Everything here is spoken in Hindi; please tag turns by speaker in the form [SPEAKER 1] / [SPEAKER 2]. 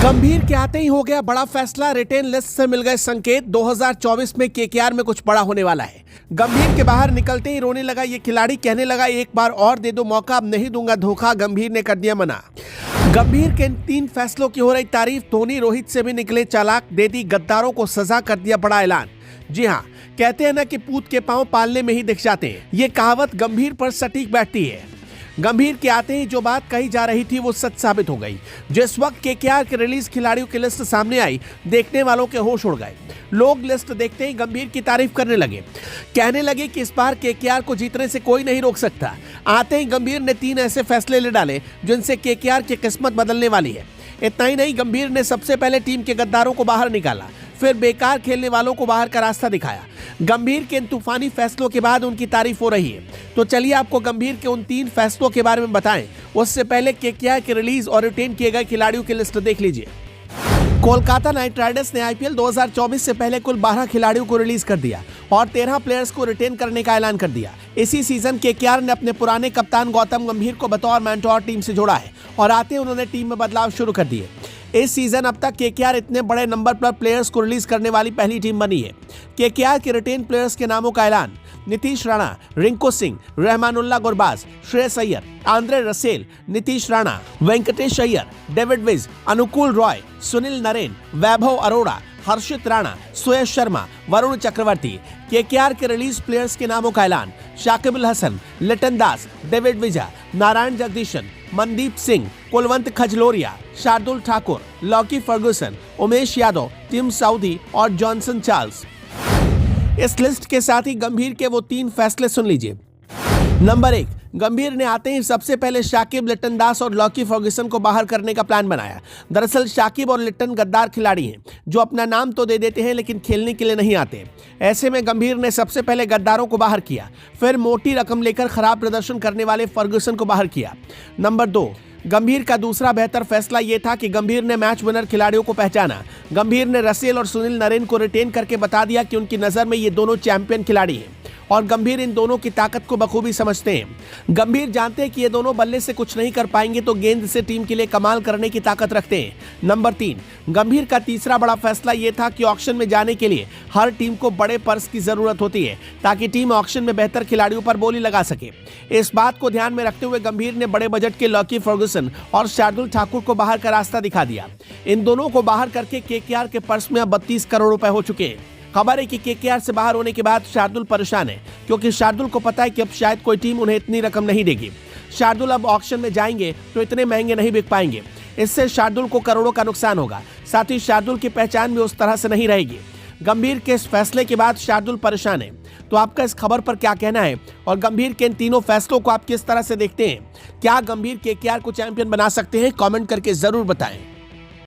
[SPEAKER 1] गंभीर के आते ही हो गया बड़ा फैसला। रिटेन लिस्ट से मिल गए संकेत। 2024 में केकेआर में कुछ बड़ा होने वाला है। गंभीर के बाहर निकलते ही रोने लगा ये खिलाड़ी, कहने लगा एक बार और दे दो मौका, अब नहीं दूंगा धोखा। गंभीर ने कर दिया मना। गंभीर के इन 3 फैसलों की हो रही तारीफ। धोनी रोहित से भी निकले चालाक, दे दी गद्दारों को सजा, कर दिया बड़ा ऐलान। जी हाँ, कहते हैं ना कि पूत के पांव पालने में ही दिख जाते हैं। ये कहावत गंभीर पर सटीक बैठती है। गंभीर के आते ही जो बात कही जा रही थी वो सच साबित हो गई। जिस वक्त केकेआर के रिलीज खिलाड़ियों की लिस्ट सामने आई, देखने वालों के होश उड़ गए। लोग लिस्ट देखते ही गंभीर की तारीफ करने लगे, कहने लगे कि इस बार केकेआर को जीतने से कोई नहीं रोक सकता। आते ही गंभीर ने 3 ऐसे फैसले ले डाले जिनसे केकेआर की किस्मत बदलने वाली है। इतना ही नहीं, गंभीर ने सबसे पहले टीम के गद्दारों को बाहर निकाला, फिर बेकार खेलने वालों को बाहर का रास्ता दिखाया। गंभीर के इन तूफानी फैसलों के बाद उनकी तारीफ हो रही है। तो चलिए आपको गंभीर के उन 3 फैसलों के बारे में बताएं। उससे पहले केकेआर के रिलीज और रिटेन किए गए खिलाड़ियों की लिस्ट देख लीजिए। कोलकाता नाइट राइडर्स ने आईपीएल 2024 से पहले कुल 12 खिलाड़ियों को रिलीज कर दिया और 13 प्लेयर्स को रिटेन करने का ऐलान कर दिया। इसी सीजन केकेआर ने अपने पुराने कप्तान गौतम गंभीर को बतौर मेंटोर टीम से जोड़ा है और आते ही उन्होंने टीम में बदलाव शुरू कर दिए। इस सीजन अब तक केकेआर इतने बड़े नंबर पर प्लेयर्स को रिलीज करने वाली पहली टीम बनी है। केकेआर के रिटेन प्लेयर्स के नामों का ऐलान: Nitish Rana, Rinku Singh, Rahmanullah Gurbaz, Shreyas Iyer, Andre Russell, Nitish Rana, Venkatesh Iyer, David Wiese, Anukul Roy, Sunil Narine, Vaibhav Arora, Harshit Rana, Suyash Sharma, Varun Chakravarthy. KKR के रिलीज प्लेयर्स के नामों का ऐलान: Shakib Al Hasan, Litton Das, David Wiese, Narayan Jagadeesan, Mandeep Singh, Kulwant Khejroliya, Shardul Thakur, Lockie Ferguson, Umesh Yadav, Tim Southee और जॉनसन चार्ल्स। इस लिस्ट के साथ ही गंभीर के वो 3 फैसले सुन लीजिए। नंबर 1, गंभीर ने आते ही सबसे पहले शाकिब, लिटन दास और लॉकी फर्गुसन को बाहर करने का प्लान बनाया। दरअसल शाकिब और लिटन गद्दार खिलाड़ी हैं जो अपना नाम तो दे देते हैं लेकिन खेलने के लिए नहीं आते। ऐसे में गंभीर ने सबसे पहले गद्दारों को बाहर किया, फिर मोटी रकम लेकर खराब प्रदर्शन करने वाले फर्गुसन को बाहर किया। नंबर 2, गंभीर का दूसरा बेहतर फैसला यह था कि गंभीर ने मैच विनर खिलाड़ियों को पहचाना। गंभीर ने रसेल और सुनील नरेन को रिटेन करके बता दिया कि उनकी नजर में ये दोनों चैंपियन खिलाड़ी हैं और गंभीर इन दोनों की ताकत को बखूबी समझते हैं। गंभीर जानते हैं कि ये दोनों बल्ले से कुछ नहीं कर पाएंगे तो गेंद से टीम के लिए कमाल करने की ताकत रखते हैं। नंबर 3, गंभीर का तीसरा बड़ा फैसला ये था कि ऑक्शन में जाने के लिए हर टीम को बड़े पर्स की जरूरत होती है ताकि टीम ऑक्शन में बेहतर खिलाड़ियों पर बोली लगा सके। इस बात को ध्यान में रखते हुए गंभीर ने बड़े बजट के लॉकी फर्गुसन और शार्दुल ठाकुर को बाहर का रास्ता दिखा दिया। इन दोनों को बाहर करके केकेआर के पर्स में अब 32 करोड़ रुपए हो चुके हैं। खबर है कि केकेआर से बाहर होने के बाद शार्दुल परेशान है क्योंकि शार्दुल को पता है कि अब शायद कोई टीम उन्हें इतनी रकम नहीं देगी। शार्दुल अब ऑक्शन में जाएंगे तो इतने महंगे नहीं बिक पाएंगे। इससे शार्दुल को करोड़ों का नुकसान होगा। साथ ही शार्दुल की पहचान भी उस तरह से नहीं रहेगी। गंभीर के इस फैसले के बाद शार्दुल परेशान है। तो आपका इस खबर पर क्या कहना है और गंभीर के इन तीनों फैसलों को आप किस तरह से देखते हैं? क्या गंभीर केकेआर को चैंपियन बना सकते हैं? कमेंट करके जरूर बताएं।